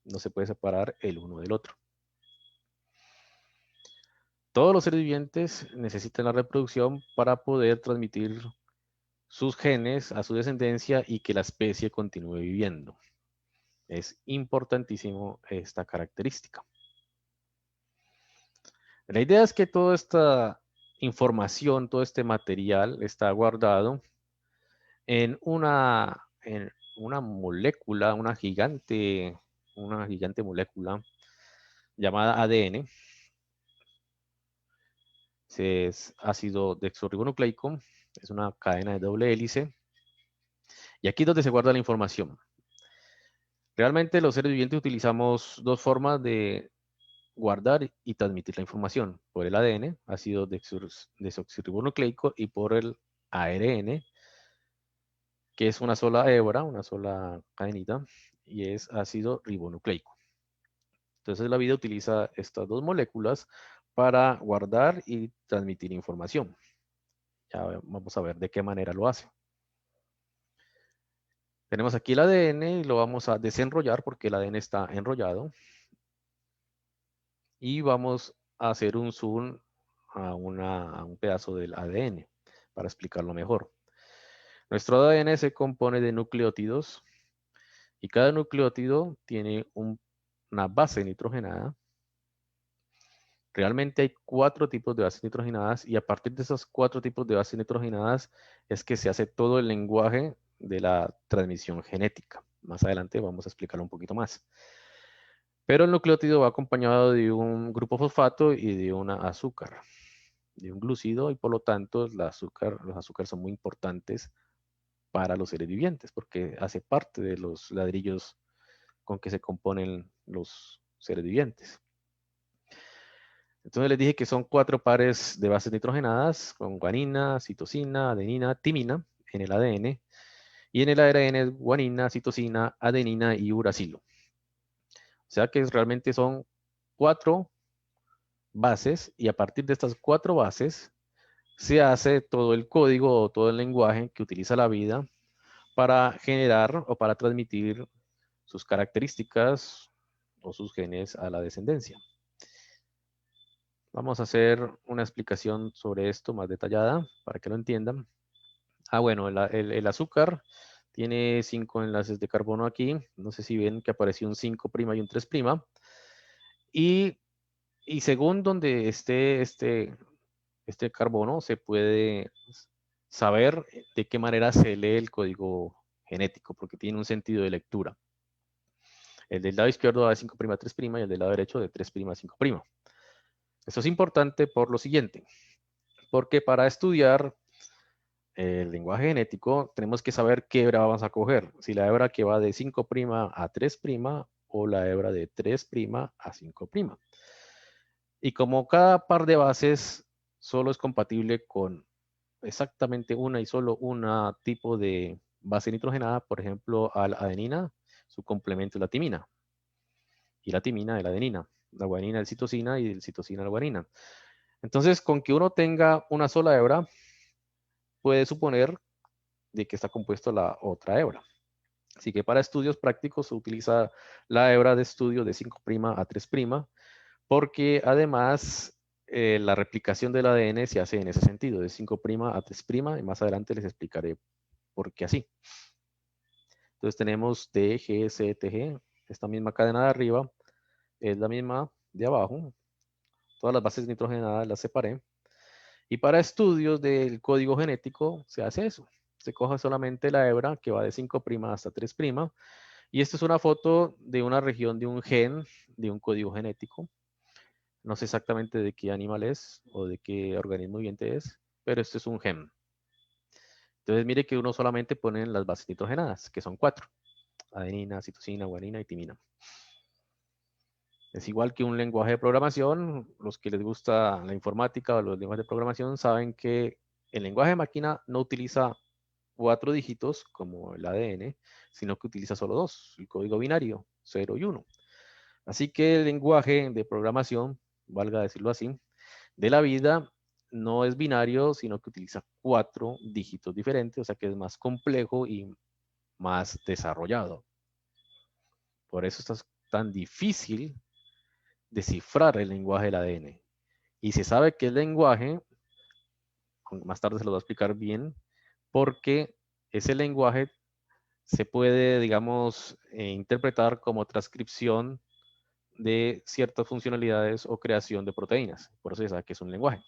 No se puede separar el uno del otro. Todos los seres vivientes necesitan la reproducción para poder transmitir sus genes a su descendencia y que la especie continúe viviendo. Es importantísimo esta característica. La idea es que toda esta información, todo este material está guardado en una molécula, una gigante molécula llamada ADN. Es ácido desoxirribonucleico, es una cadena de doble hélice. Y aquí es donde se guarda la información. Realmente los seres vivientes utilizamos dos formas de guardar y transmitir la información. Por el ADN, ácido desoxirribonucleico, y por el ARN, que es una sola hebra, una sola cadenita, y es ácido ribonucleico. Entonces la vida utiliza estas dos moléculas para guardar y transmitir información. Ya vamos a ver de qué manera lo hace. Tenemos aquí el ADN y lo vamos a desenrollar porque el ADN está enrollado. Y vamos a hacer un zoom a un pedazo del ADN para explicarlo mejor. Nuestro ADN se compone de nucleótidos y cada nucleótido tiene una base nitrogenada. Realmente hay 4 tipos de bases nitrogenadas y a partir de esos 4 tipos de bases nitrogenadas es que se hace todo el lenguaje de la transmisión genética. Más adelante vamos a explicarlo un poquito más. Pero el nucleótido va acompañado de un grupo fosfato y de una azúcar, de un glucido, y por lo tanto los azúcares son muy importantes para los seres vivientes porque hace parte de los ladrillos con que se componen los seres vivientes. Entonces les dije que son 4 pares de bases nitrogenadas con guanina, citosina, adenina, timina en el ADN. Y en el ARN es guanina, citosina, adenina y uracilo. O sea que realmente son 4 bases y a partir de estas 4 bases se hace todo el código o todo el lenguaje que utiliza la vida para generar o para transmitir sus características o sus genes a la descendencia. Vamos a hacer una explicación sobre esto más detallada para que lo entiendan. Bueno, el azúcar tiene 5 enlaces de carbono aquí. No sé si ven que apareció un 5' y un 3'. Y, y según donde esté este carbono, se puede saber de qué manera se lee el código genético, porque tiene un sentido de lectura. El del lado izquierdo va de 5' a 3' y el del lado derecho de 3' a 5'. Esto es importante por lo siguiente, porque para estudiar el lenguaje genético tenemos que saber qué hebra vamos a coger, si la hebra que va de 5' a 3' o la hebra de 3' a 5'. Y como cada par de bases solo es compatible con exactamente una y solo una tipo de base nitrogenada, por ejemplo, a la adenina, su complemento es la timina, y la timina es la adenina, la guanina es citosina y el citosina es la guanina. Entonces, con que uno tenga una sola hebra, puede suponer de que está compuesto la otra hebra. Así que para estudios prácticos se utiliza la hebra de estudio de 5' a 3', porque además la replicación del ADN se hace en ese sentido, de 5' a 3', y más adelante les explicaré por qué así. Entonces tenemos T, G, C, T, G. Esta misma cadena de arriba es la misma de abajo. Todas las bases nitrogenadas las separé. Y para estudios del código genético se hace eso. Se coge solamente la hebra que va de 5' hasta 3'. Y esta es una foto de una región de un gen, de un código genético. No sé exactamente de qué animal es o de qué organismo viviente es, pero este es un gen. Entonces mire que uno solamente pone las bases nitrogenadas, que son 4. Adenina, citosina, guanina y timina. Es igual que un lenguaje de programación. Los que les gusta la informática o los lenguajes de programación saben que el lenguaje de máquina no utiliza 4 dígitos como el ADN, sino que utiliza solo 2, el código binario, 0 y 1. Así que el lenguaje de programación, valga decirlo así, de la vida no es binario, sino que utiliza 4 dígitos diferentes, o sea que es más complejo y más desarrollado. Por eso es tan difícil descifrar el lenguaje del ADN. Y se sabe que el lenguaje, más tarde se lo voy a explicar bien, porque ese lenguaje se puede, digamos, interpretar como transcripción de ciertas funcionalidades o creación de proteínas. Por eso se sabe que es un lenguaje.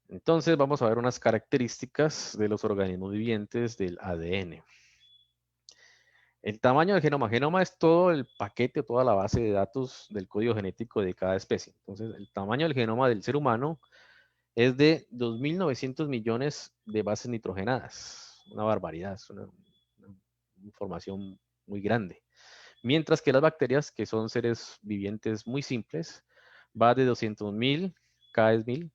Entonces vamos a ver unas características de los organismos vivientes del ADN. El tamaño del genoma. Genoma es todo el paquete, toda la base de datos del código genético de cada especie. Entonces, el tamaño del genoma del ser humano es de 2.900 millones de bases nitrogenadas. Una barbaridad, es una información muy grande. Mientras que las bacterias, que son seres vivientes muy simples, va de 200.000, cada 10.000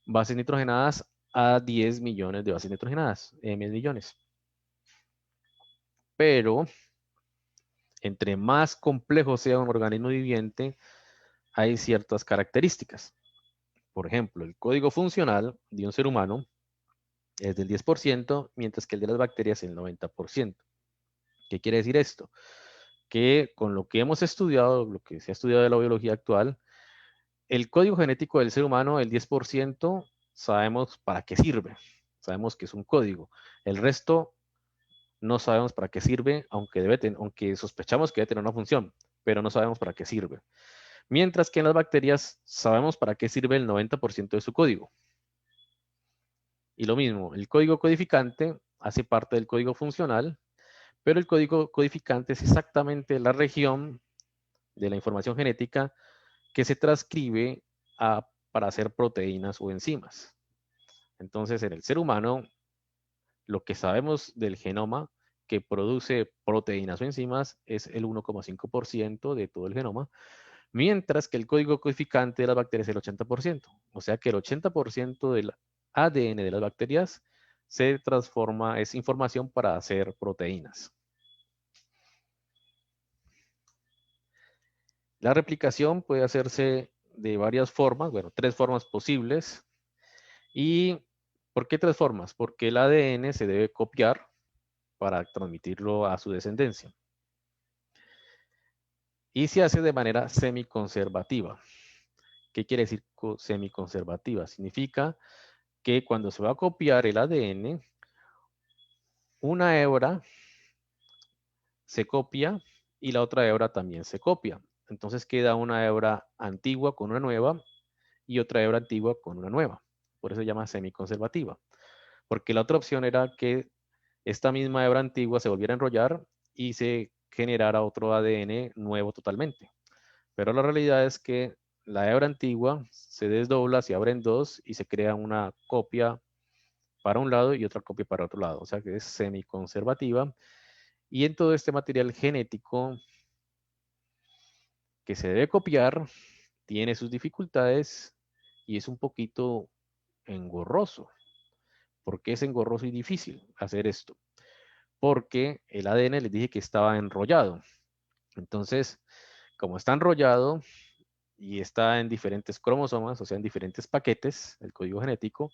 bases nitrogenadas a 10 millones de bases nitrogenadas, 1000 millones. Pero entre más complejo sea un organismo viviente, hay ciertas características. Por ejemplo, el código funcional de un ser humano es del 10%, mientras que el de las bacterias es el 90%. ¿Qué quiere decir esto? Que con lo que hemos estudiado, lo que se ha estudiado de la biología actual, el código genético del ser humano, el 10%, sabemos para qué sirve. Sabemos que es un código. El resto no sabemos para qué sirve, aunque sospechamos que debe tener una función, pero no sabemos para qué sirve. Mientras que en las bacterias sabemos para qué sirve el 90% de su código. Y lo mismo, el código codificante hace parte del código funcional, pero el código codificante es exactamente la región de la información genética que se transcribe para hacer proteínas o enzimas. Entonces, en el ser humano, lo que sabemos del genoma que produce proteínas o enzimas es el 1,5% de todo el genoma, mientras que el código codificante de las bacterias es el 80%. O sea que el 80% del ADN de las bacterias se transforma, es información para hacer proteínas. La replicación puede hacerse de varias formas, bueno, 3 formas posibles. ¿Y por qué 3 formas? Porque el ADN se debe copiar para transmitirlo a su descendencia. Y se hace de manera semiconservativa. ¿Qué quiere decir semiconservativa? Significa que cuando se va a copiar el ADN, una hebra se copia y la otra hebra también se copia. Entonces queda una hebra antigua con una nueva y otra hebra antigua con una nueva. Por eso se llama semiconservativa. Porque la otra opción era que esta misma hebra antigua se volviera a enrollar y se generara otro ADN nuevo totalmente. Pero la realidad es que la hebra antigua se desdobla, se abre en dos y se crea una copia para un lado y otra copia para otro lado. O sea que es semiconservativa. Y en todo este material genético que se debe copiar, tiene sus dificultades y es un poquito engorroso. ¿Por qué es engorroso y difícil hacer esto? Porque el ADN les dije que estaba enrollado. Entonces, como está enrollado y está en diferentes cromosomas, o sea, en diferentes paquetes, el código genético,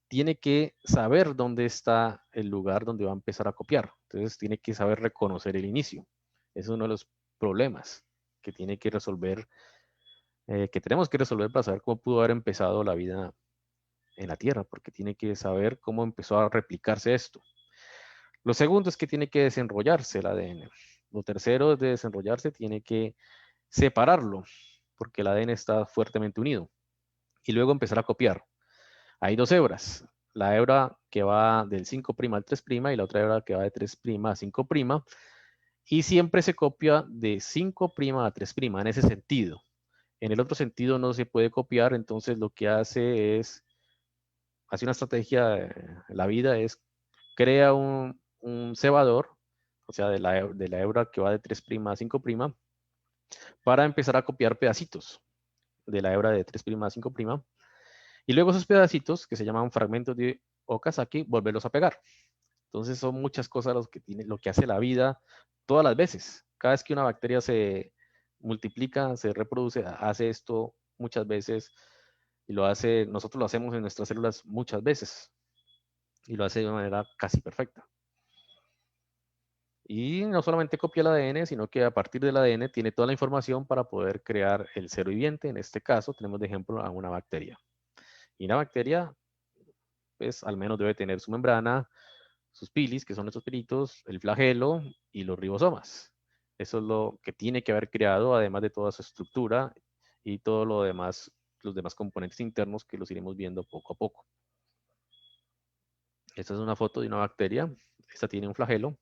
tiene que saber dónde está el lugar donde va a empezar a copiar. Entonces, tiene que saber reconocer el inicio. Es uno de los problemas que tiene que resolver, que tenemos que resolver para saber cómo pudo haber empezado la vida en la Tierra, porque tiene que saber cómo empezó a replicarse esto. Lo segundo es que tiene que desenrollarse el ADN. Lo tercero de desenrollarse tiene que separarlo, porque el ADN está fuertemente unido. Y luego empezar a copiar. Hay 2 hebras. La hebra que va del 5' al 3' y la otra hebra que va de 3' a 5'. Y siempre se copia de 5' a 3' en ese sentido. En el otro sentido no se puede copiar, entonces lo que hace una estrategia, la vida es, crea un cebador, o sea, de la hebra que va de 3' a 5', para empezar a copiar pedacitos de la hebra de 3' a 5', y luego esos pedacitos, que se llaman fragmentos de Okazaki, volverlos a pegar. Entonces son muchas cosas lo que hace la vida todas las veces. Cada vez que una bacteria se multiplica, se reproduce, hace esto muchas veces y nosotros lo hacemos en nuestras células muchas veces y lo hace de una manera casi perfecta. Y no solamente copia el ADN, sino que a partir del ADN tiene toda la información para poder crear el ser viviente. En este caso tenemos de ejemplo a una bacteria. Y una bacteria, pues al menos debe tener su membrana, sus pilis, que son estos pelitos, el flagelo y los ribosomas. Eso es lo que tiene que haber creado, además de toda su estructura y todo lo demás, los demás componentes internos que los iremos viendo poco a poco. Esta es una foto de una bacteria. Esta tiene un flagelo.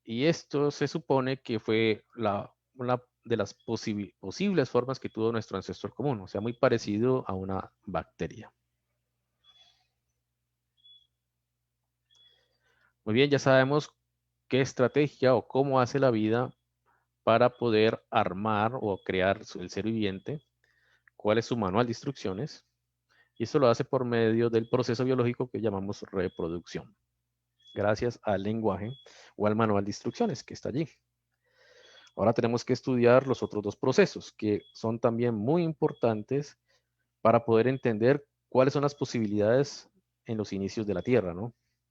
Y esto se supone que fue una de las posibles formas que tuvo nuestro ancestro común, o sea, muy parecido a una bacteria. Muy bien, ya sabemos qué estrategia o cómo hace la vida para poder armar o crear el ser viviente, cuál es su manual de instrucciones, y eso lo hace por medio del proceso biológico que llamamos reproducción, gracias al lenguaje o al manual de instrucciones que está allí. Ahora tenemos que estudiar los otros dos procesos, que son también muy importantes para poder entender cuáles son las posibilidades en los inicios de la Tierra, ¿no?